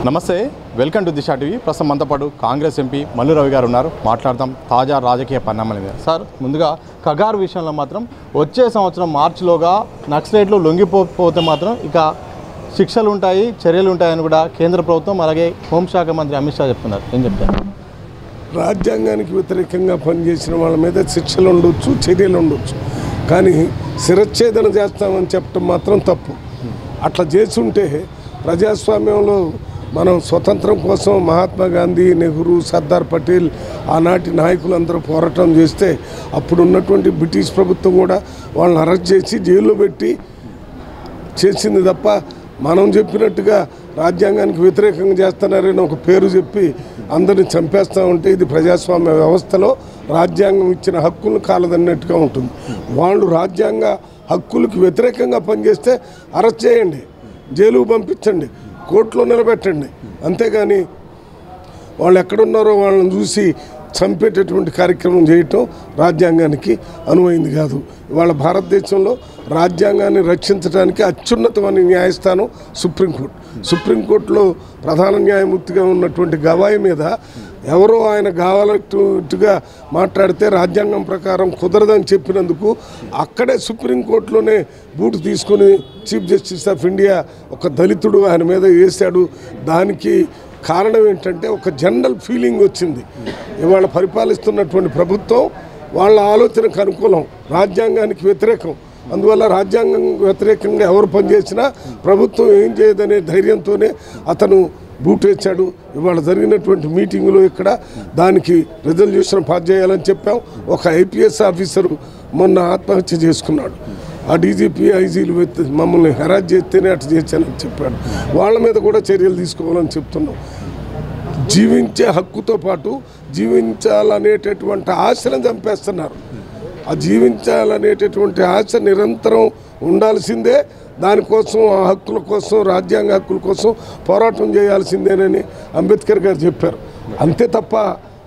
నమస్తే, welcome to Disha TV. ప్రస్తుతం మనతో పాటు కాంగ్రెస్ ఎంపీ మల్లు రవి గారు ఉన్నారు. మాట్లాడదాం తాజా రాజకీయ పరిణామాల మీద. సార్, ముందుగా కగారు విషయంలో మాత్రం వచ్చే సంవత్సరం మార్చిలోగా నక్సలైట్లు లొంగిపోతే మాత్రం ఇక శిక్షలు ఉంటాయి, చర్యలు ఉంటాయని కూడా కేంద్ర ప్రభుత్వం అలాగే హోంశాఖ మంత్రి అమిత్ షా చెప్తున్నారు. ఏం చెప్తారు? రాజ్యాంగానికి వ్యతిరేకంగా పనిచేసిన వాళ్ళ మీద శిక్షలు ఉండొచ్చు, చర్యలు ఉండొచ్చు, కానీ శిరచ్ఛేదన చేస్తామని చెప్పడం మాత్రం తప్పు. అట్లా చేస్తుంటే ప్రజాస్వామ్యంలో మనం స్వతంత్రం కోసం మహాత్మా గాంధీ, నెహ్రూ, సర్దార్ పటేల్ ఆనాటి నాయకులందరూ పోరాటం చేస్తే అప్పుడు ఉన్నటువంటి బ్రిటిష్ ప్రభుత్వం కూడా వాళ్ళని అరెస్ట్ చేసి జైల్లో పెట్టి చేసింది తప్ప మనం చెప్పినట్టుగా రాజ్యాంగానికి వ్యతిరేకంగా చేస్తున్నారని ఒక పేరు చెప్పి అందరిని చంపేస్తూ ఉంటే ఇది ప్రజాస్వామ్య వ్యవస్థలో రాజ్యాంగం ఇచ్చిన హక్కులను కాలదన్నట్టుగా ఉంటుంది. వాళ్ళు రాజ్యాంగ హక్కులకు వ్యతిరేకంగా పనిచేస్తే అరెస్ట్ చేయండి, జైలుకు పంపించండి, కోర్టులో నిలబెట్టండి. అంతేగాని వాళ్ళు ఎక్కడున్నారో వాళ్ళని చూసి చంపేటటువంటి కార్యక్రమం చేయటం రాజ్యాంగానికి అనువైంది కాదు. ఇవాళ భారతదేశంలో రాజ్యాంగాన్ని రక్షించడానికి అత్యున్నతమైన న్యాయస్థానం సుప్రీంకోర్టు. సుప్రీంకోర్టులో ప్రధాన న్యాయమూర్తిగా ఉన్నటువంటి గవాయి మీద ఎవరో ఆయన కావాలట్టుగా మాట్లాడితే రాజ్యాంగం ప్రకారం కుదరదని చెప్పినందుకు అక్కడే సుప్రీంకోర్టులోనే బూటు తీసుకొని చీఫ్ జస్టిస్ ఆఫ్ ఇండియా ఒక దళితుడు ఆయన మీద వేశాడు. దానికి కారణం ఏంటంటే ఒక జనరల్ ఫీలింగ్ వచ్చింది. ఇవాళ పరిపాలిస్తున్నటువంటి ప్రభుత్వం వాళ్ళ ఆలోచనకు అనుకూలం, రాజ్యాంగానికి వ్యతిరేకం. అందువల్ల రాజ్యాంగం వ్యతిరేకంగా ఎవరు పనిచేసినా ప్రభుత్వం ఏం చేయదనే ధైర్యంతోనే అతను బూటేచ్చాడు. ఇవాళ జరిగినటువంటి మీటింగులో ఇక్కడ దానికి రిజల్యూషన్ పాస్ చేయాలని చెప్పాం. ఒక ఐపీఎస్ ఆఫీసరు మొన్న ఆత్మహత్య చేసుకున్నాడు. ఆ డీజీపీ, ఐజీలు మమ్మల్ని హెరాస్ చేస్తేనే అటు చేశానని చెప్పాడు. వాళ్ళ మీద కూడా చర్యలు తీసుకోవాలని చెప్తున్నాం. జీవించే హక్కుతో పాటు జీవించాలనేటటువంటి ఆశను చంపేస్తున్నారు. ఆ జీవించాలనేటటువంటి ఆశ నిరంతరం ఉండాల్సిందే. దానికోసం ఆ హక్కుల కోసం, రాజ్యాంగ హక్కుల కోసం పోరాటం చేయాల్సిందేనని అంబేద్కర్ గారు చెప్పారు. అంతే తప్ప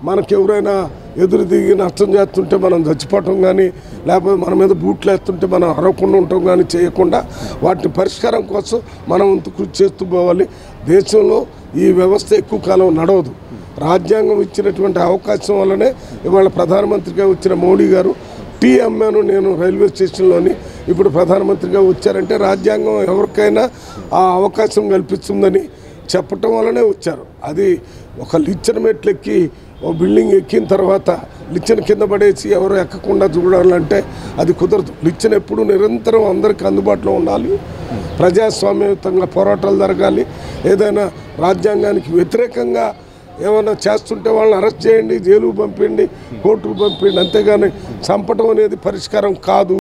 మనకెవరైనా ఎదురు దిగి నష్టం చేస్తుంటే మనం చచ్చిపోవటం కానీ, లేకపోతే మన మీద బూట్లు వేస్తుంటే మనం అరవకుండా ఉండటం కానీ చేయకుండా వాటి పరిష్కారం కోసం మనం కృషి చేస్తూ పోవాలి. దేశంలో ఈ వ్యవస్థ ఎక్కువ కాలం నడవదు. రాజ్యాంగం ఇచ్చినటువంటి అవకాశం వల్లనే ఇవాళ ప్రధానమంత్రిగా వచ్చిన మోడీ గారు టీ అమ్మాను నేను రైల్వే స్టేషన్లోని, ఇప్పుడు ప్రధానమంత్రిగా వచ్చారంటే రాజ్యాంగం ఎవరికైనా ఆ అవకాశం కల్పిస్తుందని చెప్పటం వల్లనే వచ్చారు. అది ఒక లిచ్చన మెట్లు ఎక్కి ఓ బిల్డింగ్ ఎక్కిన తర్వాత లిచ్చన కింద పడేసి ఎవరు ఎక్కకుండా చూడాలంటే అది కుదరదు. లిచ్చన ఎప్పుడు నిరంతరం అందరికీ అందుబాటులో ఉండాలి. ప్రజాస్వామ్యయుతంగా పోరాటాలు జరగాలి. ఏదైనా రాజ్యాంగానికి వ్యతిరేకంగా ఏమైనా చేస్తుంటే వాళ్ళని అరెస్ట్ చేయండి, జైలుకు పంపించండి, కోర్టుకు పంపించండి. అంతేగాని చంపటం అనేది పరిష్కారం కాదు.